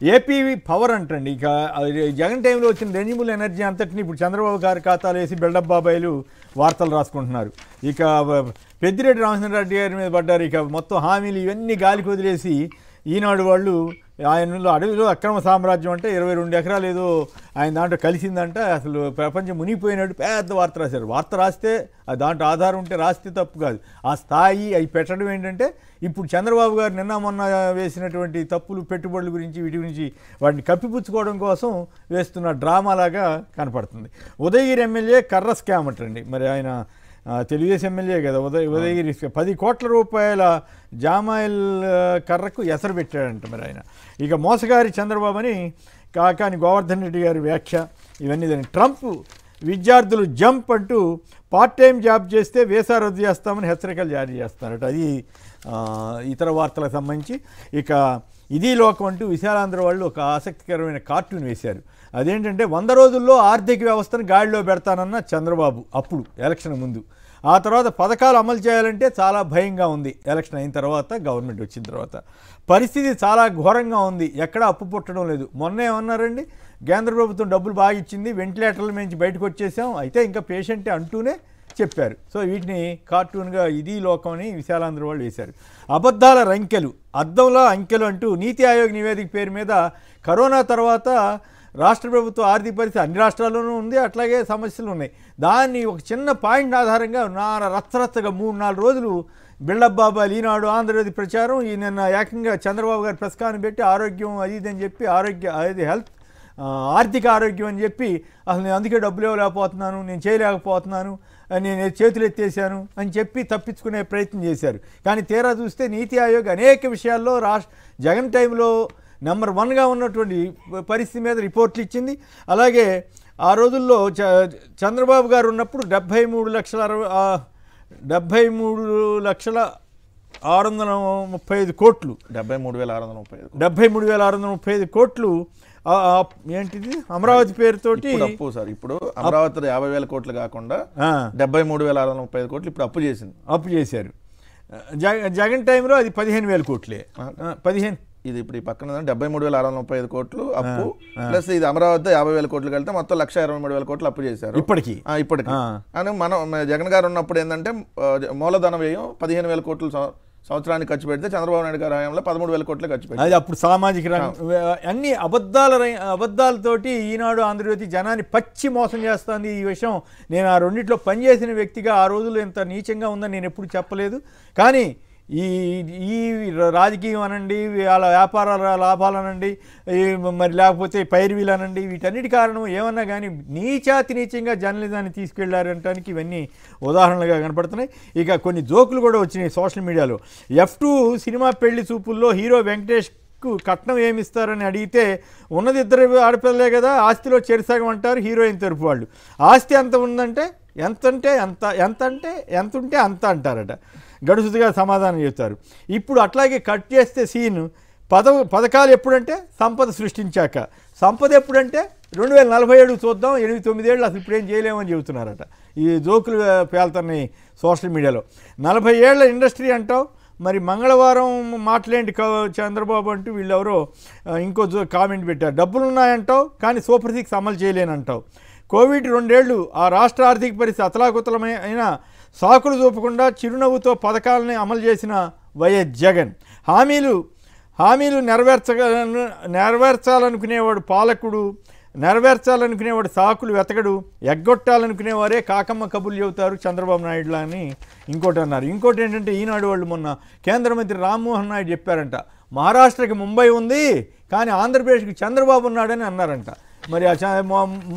AP power అంటండి. ఇక జగన్ టైంలో వచ్చిన రెన్యూబుల్ ఎనర్జీ అంతటిని ఇప్పుడు చంద్రబాబు గారి ఖాతాలో వేసి బిల్డప్ బాబాయిలు వార్తలు రాసుకుంటున్నారు. ఇక పెద్దిరెడ్డి రామచంద్రారెడ్డి గారి మీద పడ్డారు. ఇక మొత్తం హామీలు ఇవన్నీ గాలికి వదిలేసి ఈనాడు వాళ్ళు ఆయనలో అడవిలో అక్రమ సామ్రాజ్యం అంటే 22 ఎకరాలు ఏదో ఆయన దాంట్లో కలిసిందంట. అసలు ప్రపంచం మునిగిపోయినట్టు పెద్ద వార్త రాశారు. వార్త రాస్తే దాంట్లో ఆధారం ఉంటే రాస్తే తప్పు కాదు. ఆ స్థాయి అవి పెట్టడం ఏంటంటే ఇప్పుడు చంద్రబాబు గారు నిన్న మొన్న వేసినటువంటి తప్పులు పెట్టుబడుల గురించి వీటి గురించి వాటిని కప్పిపుచ్చుకోవడం కోసం వేస్తున్న డ్రామాలాగా కనపడుతుంది. ఉదయగిరి ఎమ్మెల్యే కర్ర స్కామ్ అంటండి. మరి ఆయన తెలుగుదేశం ఎమ్మెల్యే కదా. ఉదయగిరి 10 కోట్ల రూపాయల జామాయిల్ కర్రకు ఎసరు పెట్టాడంట మరి ఆయన. ఇక మోసగారి చంద్రబాబు అని కాకాని గోవర్ధన్ రెడ్డి గారి వ్యాఖ్య. ఇవన్నీ ట్రంప్ విద్యార్థులు జంప్ అంటూ పార్ట్ టైం జాబ్ చేస్తే వీసా రద్దు చేస్తామని హెచ్చరికలు జారీ చేస్తున్నారట. అది ఇతర వార్తలకు సంబంధించి. ఇక ఇది లోకం అంటూ విశాలాంధ్ర వాళ్ళు ఒక ఆసక్తికరమైన కార్టూన్ వేశారు. అదేంటంటే 100 రోజుల్లో ఆర్థిక వ్యవస్థను గాడిలో పెడతానన్న చంద్రబాబు అప్పుడు ఎలక్షన్ ముందు. ఆ తర్వాత పథకాలు అమలు చేయాలంటే చాలా భయంగా ఉంది. ఎలక్షన్ అయిన తర్వాత గవర్నమెంట్ వచ్చిన తర్వాత పరిస్థితి చాలా ఘోరంగా ఉంది. ఎక్కడ అప్పు పుట్టడం లేదు. మొన్న ఏమన్నారండి, కేంద్ర ప్రభుత్వం డబ్బులు బాగా ఇచ్చింది, వెంటిలేటర్ల నుంచి బయటకు వచ్చేసాం, అయితే ఇంకా పేషెంటే అంటూనే చెప్పారు. సో వీటిని కార్టూన్గా ఇది లోకం అని విశాలాంధ్ర వాళ్ళు వేశారు. అబద్ధాల రంకెలు అద్దంలో అంకెలు అంటూ నీతి ఆయోగ్ నివేదిక పేరు మీద కరోనా తర్వాత రాష్ట్ర ప్రభుత్వ ఆర్థిక పరిస్థితి అన్ని రాష్ట్రాల్లోనూ ఉంది, అట్లాగే సమస్యలు ఉన్నాయి. దాన్ని ఒక చిన్న పాయింట్ ఆధారంగా రచ్చరచ్చగా 3-4 రోజులు బిల్డప్ బాబాలు ఈనాడు ఆంధ్రజ్యోతి ప్రచారం. ఈ నిన్న ఏకంగా చంద్రబాబు గారు ప్రెస్ కాన్ పెట్టి ఆరోగ్యం అది ఇది అని చెప్పి అది హెల్త్ ఆర్థిక ఆరోగ్యం అని చెప్పి అసలు నేను అందుకే డబ్బులు ఇవ్వలేకపోతున్నాను, నేను చేయలేకపోతున్నాను, నేను చేతులు ఎత్తేసాను అని చెప్పి తప్పించుకునే ప్రయత్నం చేశారు. కానీ తీరా చూస్తే నీతి ఆయోగ్ అనేక విషయాల్లో జగన్ టైంలో నెంబర్ 1గా ఉన్నటువంటి పరిస్థితి మీద రిపోర్ట్లు ఇచ్చింది. అలాగే ఆ రోజుల్లో చంద్రబాబు గారు ఉన్నప్పుడు 73,635 కోట్లు 73,635 కోట్లు ఏంటిది అమరావతి పేరుతోటి అప్పు సార్. ఇప్పుడు అమరావతి 50,000 కోట్లు కాకుండా 73,635 కోట్లు ఇప్పుడు అప్పు చేశారు. జగన్ టైంలో అది 15,000 కోట్లే. 15 ఇది ఇప్పుడు ఈ పక్కన 73,635 కోట్లు అప్పు ప్లస్ ఇది అమరావతి 50,000 కోట్లు కలిపితే మొత్తం 1,23,000 కోట్లు అప్పు చేశారు ఇప్పటికి. అని మనం జగన్ గారు ఉన్నప్పుడు ఏంటంటే మూలధన వ్యయం 15,000 కోట్లు సంవత్సరానికి ఖర్చు పెడితే చంద్రబాబు నాయుడు గారి హయాంలో 13,000 కోట్లు ఖర్చు పెట్టారు. అది అప్పుడు సామాజిక రంగం అన్ని అబద్ధాలతోటి ఈనాడు ఆంధ్రజ్యోతి జనాన్ని పచ్చి మోసం చేస్తుంది. ఈ విషయం నేను ఆ రెండిట్లో పనిచేసిన వ్యక్తిగా ఆ రోజుల్లో ఎంత నీచంగా ఉందని నేను ఎప్పుడు చెప్పలేదు. కానీ ఈ రాజకీయం అనండి, వాళ్ళ వ్యాపారాల లాభాలనండి, మరి లేకపోతే పైరువీలు అనండి, వీటన్నిటి కారణం ఏమన్నా కానీ నీచంగా జర్నలిజాన్ని తీసుకెళ్లారంటానికి ఇవన్నీ ఉదాహరణలుగా కనపడుతున్నాయి. ఇక కొన్ని జోకులు కూడా వచ్చినాయి సోషల్ మీడియాలో. F2 సినిమా పెళ్లి చూపుల్లో హీరో వెంకటేష్కు కట్నం ఏమిస్తారని అడిగితే ఉన్నది 2 ఆడపిల్లలే కదా, ఆస్తిలో చెరిసగం అంటారు హీరోయిన్ తరపు వాళ్ళు. ఆస్తి ఎంత ఉందంటే ఎంతంటే ఎంతుంటే అంత అంటారట. గడుసుగా సమాధానం చెప్తారు. ఇప్పుడు అట్లాగే కట్ చేస్తే సీన్ పథకాలు ఎప్పుడంటే సంపద సృష్టించాక, సంపద ఎప్పుడంటే 2047 చూద్దాం, 8-9 ఏళ్ళు అసలు ఇప్పుడేం చేయలేమని చెబుతున్నారట. ఈ జోకులు పేలుతున్నాయి సోషల్ మీడియాలో. 40 ఏళ్ల ఇండస్ట్రీ అంటావు, మరి మంగళవారం మాట్లాడి చంద్రబాబు అంటూ వీళ్ళెవరో ఇంకో కామెంట్ పెట్టారు. డబ్బులు ఉన్నాయంటావు కానీ సూపర్ 6 అమలు చేయలేనంటావు. కోవిడ్ 2 ఏళ్ళు ఆ రాష్ట్ర ఆర్థిక పరిస్థితి అతలాకుతలమైన సాకులు చూపకుండా చిరునవ్వుతో పథకాలని అమలు చేసిన వైఎస్ జగన్. హామీలు నెరవేర్చాలనుకునేవాడు పాలకుడు, నెరవేర్చాలనుకునేవాడు సాకులు వెతకడు, ఎగ్గొట్టాలనుకునేవారే కాకమ్మ కబుర్లు చెబుతారు చంద్రబాబు నాయుడులా అని ఇంకోటి అన్నారు. ఇంకోటి ఏంటంటే ఈనాడు వాళ్ళు మొన్న కేంద్ర మంత్రి రామ్మోహన్ నాయుడు చెప్పారంట, మహారాష్ట్రకి ముంబై ఉంది కానీ ఆంధ్రప్రదేశ్కి చంద్రబాబు ఉన్నాడని అన్నారంట. మరి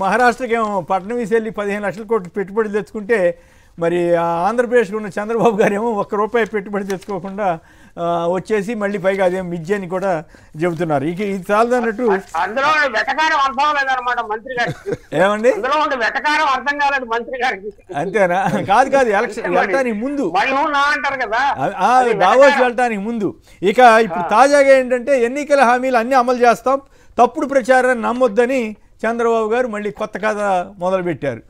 మహారాష్ట్రకి ఏమో పట్నవీసి వెళ్ళి 15 లక్షల కోట్లు పెట్టుబడులు తెచ్చుకుంటే మరి ఆంధ్రప్రదేశ్లో ఉన్న చంద్రబాబు గారు ఏమో ₹1 పెట్టుబడి తెచ్చుకోకుండా వచ్చేసి మళ్ళీ పైగా అదేం మిథ్య అని కూడా చెబుతున్నారు. ఇక ఇది చాలదన్నట్టు ఏమండి అంతేనా? కాదు ఎలక్షన్ వెళ్ళటానికి ముందు, దావోస్ వెళ్ళటానికి ముందు. ఇక ఇప్పుడు తాజాగా ఏంటంటే ఎన్నికల హామీలు అన్నీ అమలు చేస్తాం, తప్పుడు ప్రచారాన్ని నమ్మొద్దని చంద్రబాబు గారు మళ్ళీ కొత్త కథ మొదలుపెట్టారు.